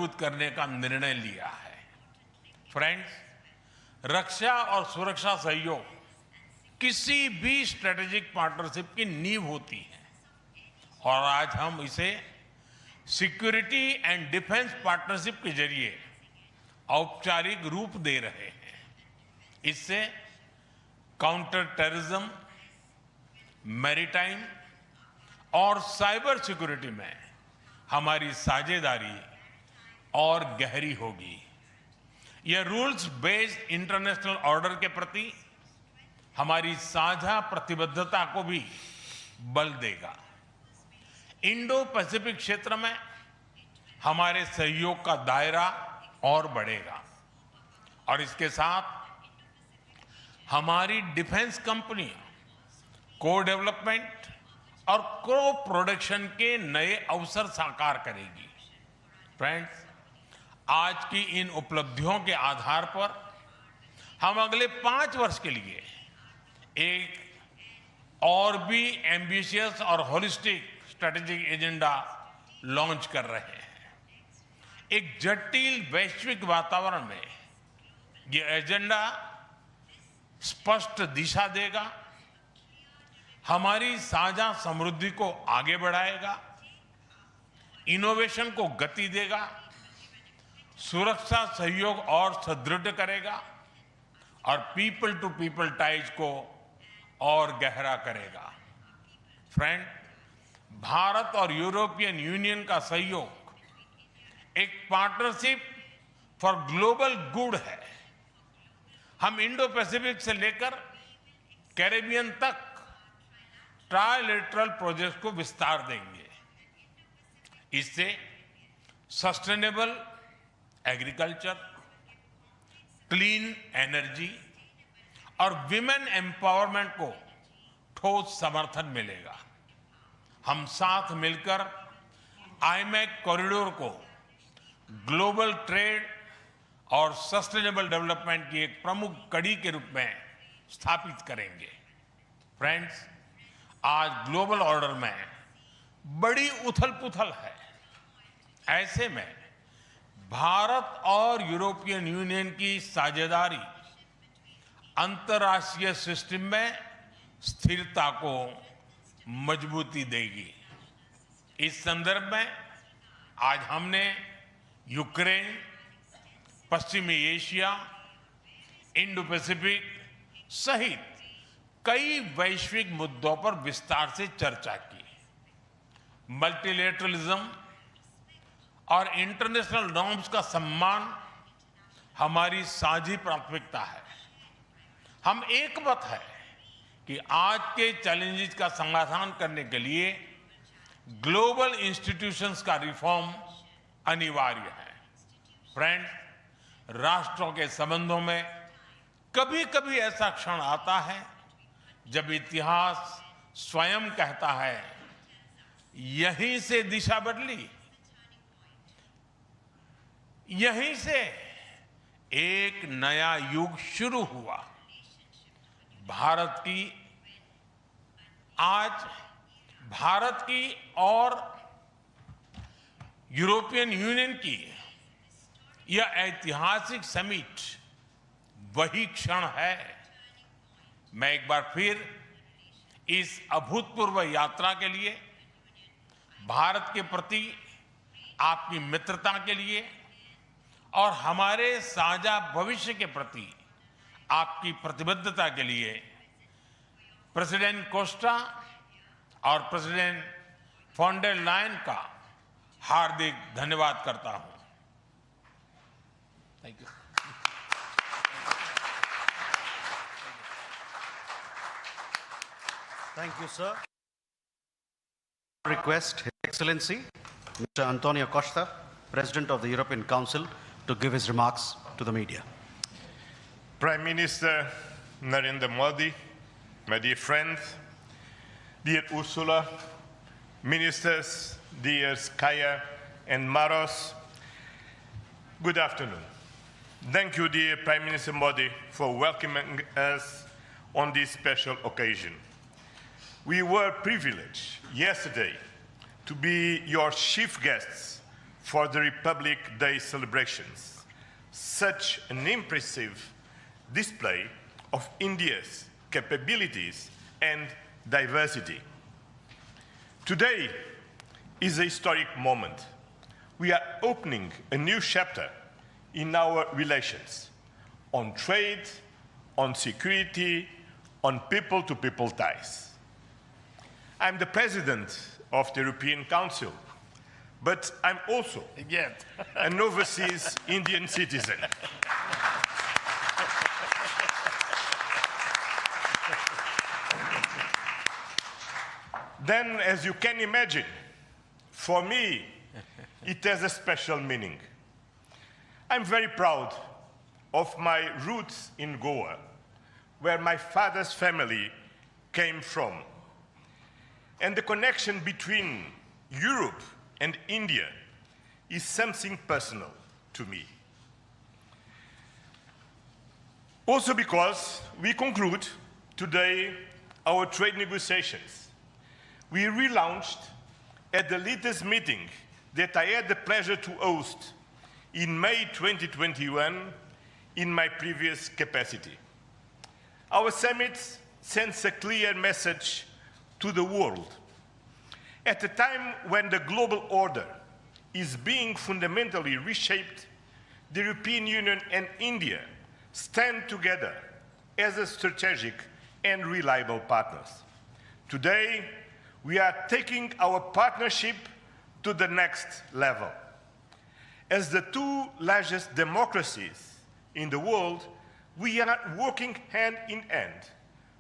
मजबूत करने का निर्णय लिया है। फ्रेंड्स, रक्षा और सुरक्षा सहयोग किसी भी स्ट्रेटेजिक पार्टनरशिप की नींव होती है और आज हम इसे सिक्योरिटी एंड डिफेंस पार्टनरशिप के जरिए औपचारिक रूप दे रहे हैं। इससे काउंटर टेररिज्म, मैरीटाइम और साइबर सिक्योरिटी में हमारी साझेदारी और गहरी होगी। यह रूल्स बेस्ड इंटरनेशनल ऑर्डर के प्रति हमारी साझा प्रतिबद्धता को भी बल देगा। इंडो पैसिफिक क्षेत्र में हमारे सहयोग का दायरा और बढ़ेगा और इसके साथ हमारी डिफेंस कंपनियां को डेवलपमेंट और को प्रोडक्शन के नए अवसर साकार करेगी। फ्रेंड्स, आज की इन उपलब्धियों के आधार पर हम अगले 5 वर्ष के लिए एक और भी एम्बिशियस और होलिस्टिक स्ट्रेटेजिक एजेंडा लॉन्च कर रहे हैं। एक जटिल वैश्विक वातावरण में ये एजेंडा स्पष्ट दिशा देगा, हमारी साझा समृद्धि को आगे बढ़ाएगा, इनोवेशन को गति देगा, सुरक्षा सहयोग और सुदृढ़ करेगा और पीपल टू पीपल टाइज को और गहरा करेगा। फ्रेंड, भारत और यूरोपियन यूनियन का सहयोग एक पार्टनरशिप फॉर ग्लोबल गुड है। हम इंडो पैसिफिक से लेकर कैरेबियन तक ट्राइलेटरल प्रोजेक्ट को विस्तार देंगे। इससे सस्टेनेबल एग्रीकल्चर, क्लीन एनर्जी और विमेन एम्पावरमेंट को ठोस समर्थन मिलेगा। हम साथ मिलकर आईमैक कॉरिडोर को ग्लोबल ट्रेड और सस्टेनेबल डेवलपमेंट की एक प्रमुख कड़ी के रूप में स्थापित करेंगे। फ्रेंड्स, आज ग्लोबल ऑर्डर में बड़ी उथल-पुथल है। ऐसे में भारत और यूरोपियन यूनियन की साझेदारी अंतर्राष्ट्रीय सिस्टम में स्थिरता को मजबूती देगी। इस संदर्भ में आज हमने यूक्रेन, पश्चिमी एशिया, इंडो पैसिफिक सहित कई वैश्विक मुद्दों पर विस्तार से चर्चा की। मल्टीलेटरलिज्म और इंटरनेशनल नॉर्म्स का सम्मान हमारी साझी प्राथमिकता है। हम एकमत है कि आज के चैलेंजेस का समाधान करने के लिए ग्लोबल इंस्टीट्यूशंस का रिफॉर्म अनिवार्य है। फ्रेंड्स, राष्ट्रों के संबंधों में कभी-कभी ऐसा क्षण आता है जब इतिहास स्वयं कहता है, यहीं से दिशा बदली, यहीं से एक नया युग शुरू हुआ। भारत की और यूरोपियन यूनियन की यह ऐतिहासिक समिट वही क्षण है। मैं एक बार फिर इस अभूतपूर्व यात्रा के लिए, भारत के प्रति आपकी मित्रता के लिए और हमारे साझा भविष्य के प्रति आपकी प्रतिबद्धता के लिए प्रेसिडेंट कोस्टा और प्रेसिडेंट फॉन डेर लायन का हार्दिक धन्यवाद करता हूं। Thank you. Thank you, sir. Request His Excellency, Mr. Antonio Costa, President of the European Council, to give his remarks to the media. Prime Minister Narendra Modi, my dear friends, dear Ursula, Ministers, dear Kaya and Maros, good afternoon. Thank you, dear Prime Minister Modi, for welcoming us on this special occasion. We were privileged yesterday to be your chief guests for the Republic Day celebrations. Such an impressive display of India's capabilities and diversity. Today is a historic moment. We are opening a new chapter in our relations on trade, on security, on people-to-people ties. I'm the president of the European Council, but I'm also an overseas Indian citizen. Then, as you can imagine, for me, it has a special meaning. I'm very proud of my roots in Goa, where my father's family came from. And the connection between Europe and India is something personal to me. Also because we conclude today our trade negotiations. We relaunched at the latest meeting that I had the pleasure to host in May 2021 in my previous capacity. Our summit sends a clear message to the world. At a time when the global order is being fundamentally reshaped, the European Union and India stand together as a strategic and reliable partners. Today, we are taking our partnership to the next level. As the two largest democracies in the world, we are working hand in hand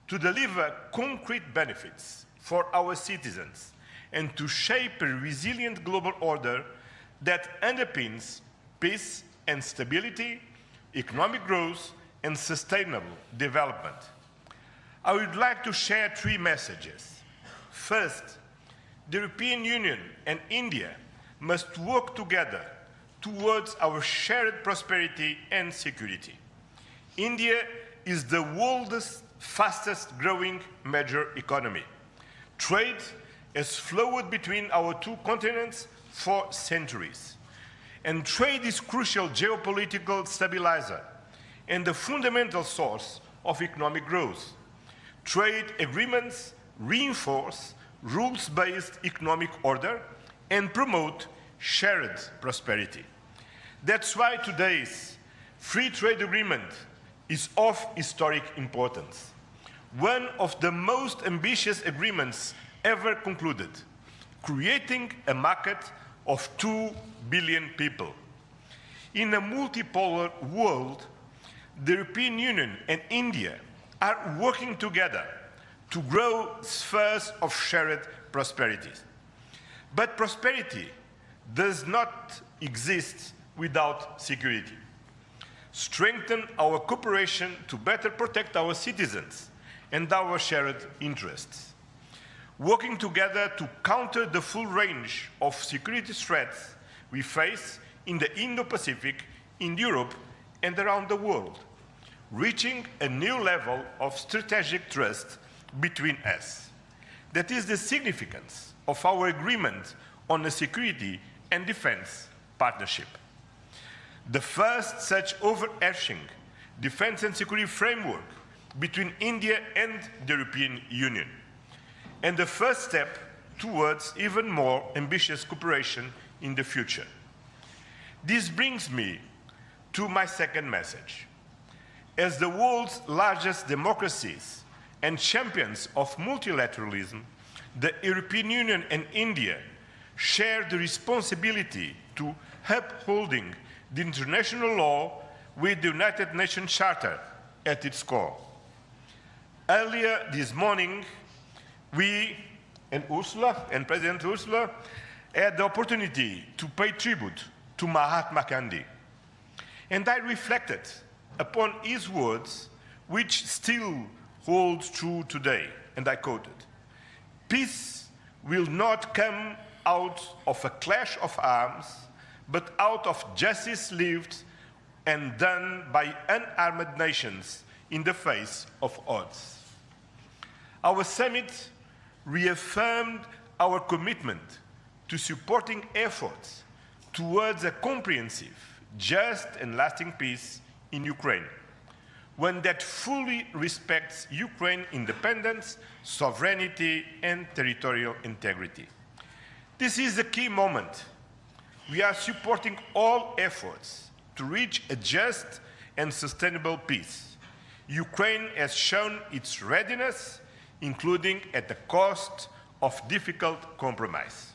to deliver concrete benefits for our citizens and to shape a resilient global order that underpins peace and stability, economic growth, and sustainable development. I would like to share three messages. First, the European Union and India must work together towards our shared prosperity and security. India is the world's fastest growing major economy. Trade has flowed between our two continents for centuries. And trade is a crucial geopolitical stabilizer and the fundamental source of economic growth. Trade agreements reinforce rules-based economic order and promote shared prosperity. That's why today's free trade agreement is of historic importance, one of the most ambitious agreements ever concluded, creating a market of 2 billion people. In a multipolar world, the European Union and India are working together to grow spheres of shared prosperity. But prosperity does not exist without security. Strengthen our cooperation to better protect our citizens and our shared interests. Working together to counter the full range of security threats we face in the Indo-Pacific, in Europe, and around the world, reaching a new level of strategic trust between us. That is the significance of our agreement on a security and defense partnership. The first such overarching defense and security framework between India and the European Union, and the first step towards even more ambitious cooperation in the future. This brings me to my second message. As the world's largest democracies and champions of multilateralism, the European Union and India share the responsibility to upholding the international law with the United Nations Charter at its core. Earlier this morning, we and President Ursula had the opportunity to pay tribute to Mahatma Gandhi. And I reflected upon his words, which still holds true today, and I quoted, "Peace will not come out of a clash of arms, but out of justice lived and done by unarmed nations in the face of odds." Our summit reaffirmed our commitment to supporting efforts towards a comprehensive, just and lasting peace in Ukraine, one that fully respects Ukraine's independence, sovereignty, and territorial integrity. This is a key moment. We are supporting all efforts to reach a just and sustainable peace. Ukraine has shown its readiness, including at the cost of difficult compromise.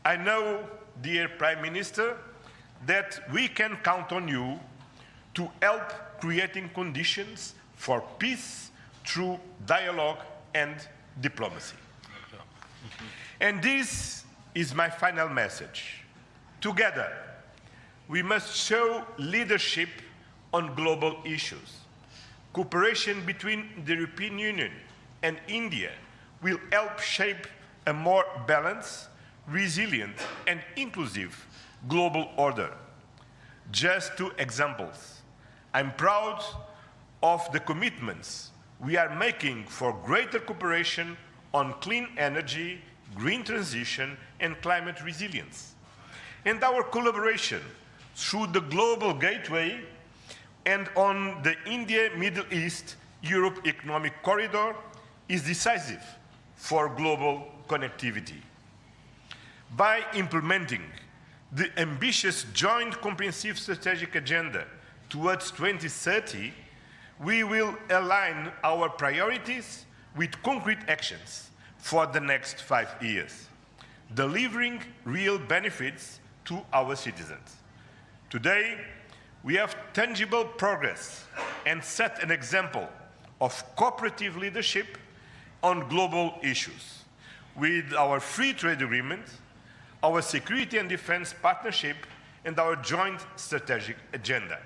I know, dear Prime Minister, that we can count on you to help creating conditions for peace through dialogue and diplomacy. And this is my final message. Together, we must show leadership on global issues. Cooperation between the European Union and India will help shape a more balanced, resilient, and inclusive global order. Just two examples. I'm proud of the commitments we are making for greater cooperation on clean energy, green transition, and climate resilience. And our collaboration through the Global Gateway and on the India-Middle East-Europe Economic Corridor is decisive for global connectivity. By implementing the ambitious Joint Comprehensive Strategic Agenda towards 2030, we will align our priorities with concrete actions for the next 5 years, delivering real benefits to our citizens. Today, we have tangible progress and set an example of cooperative leadership on global issues. With our free trade agreement, our security and defense partnership, and our joint strategic agenda.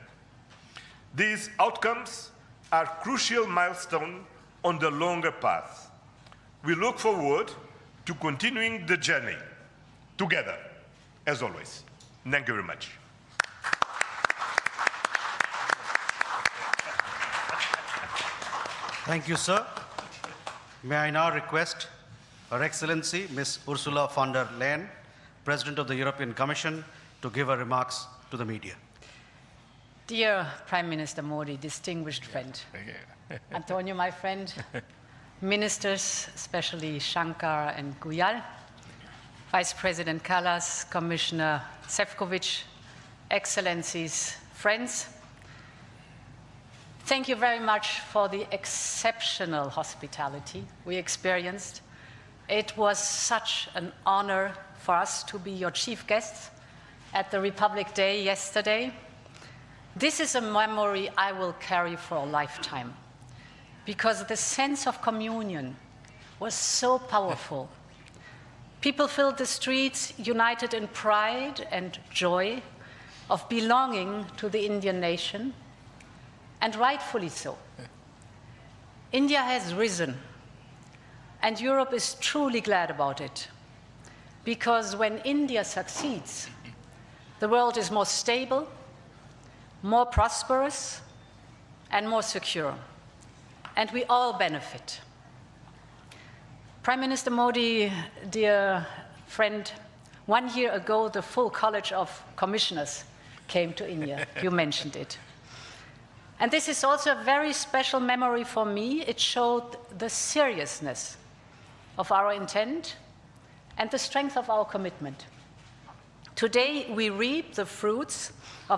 These outcomes are crucial milestones on the longer path. We look forward to continuing the journey together, as always. Thank you very much. Thank you, sir. May I now request Her Excellency Ms. Ursula von der Leyen, President of the European Commission, to give her remarks to the media. Dear Prime Minister Modi, distinguished friend, Antonio, my friend, ministers, especially Shankar and Guyal, Vice President Kallas, Commissioner Šefčovič, Excellencies, friends, thank you very much for the exceptional hospitality we experienced. It was such an honor for us to be your chief guests at the Republic Day yesterday. This is a memory I will carry for a lifetime, because the sense of communion was so powerful. People filled the streets united in pride and joy of belonging to the Indian nation, and rightfully so. India has risen, and Europe is truly glad about it, because when India succeeds, the world is more stable, more prosperous, and more secure, and we all benefit. Prime Minister Modi, dear friend, 1 year ago, the full College of Commissioners came to India. You mentioned it. And this is also a very special memory for me. It showed the seriousness of our intent and the strength of our commitment. Today, we reap the fruits of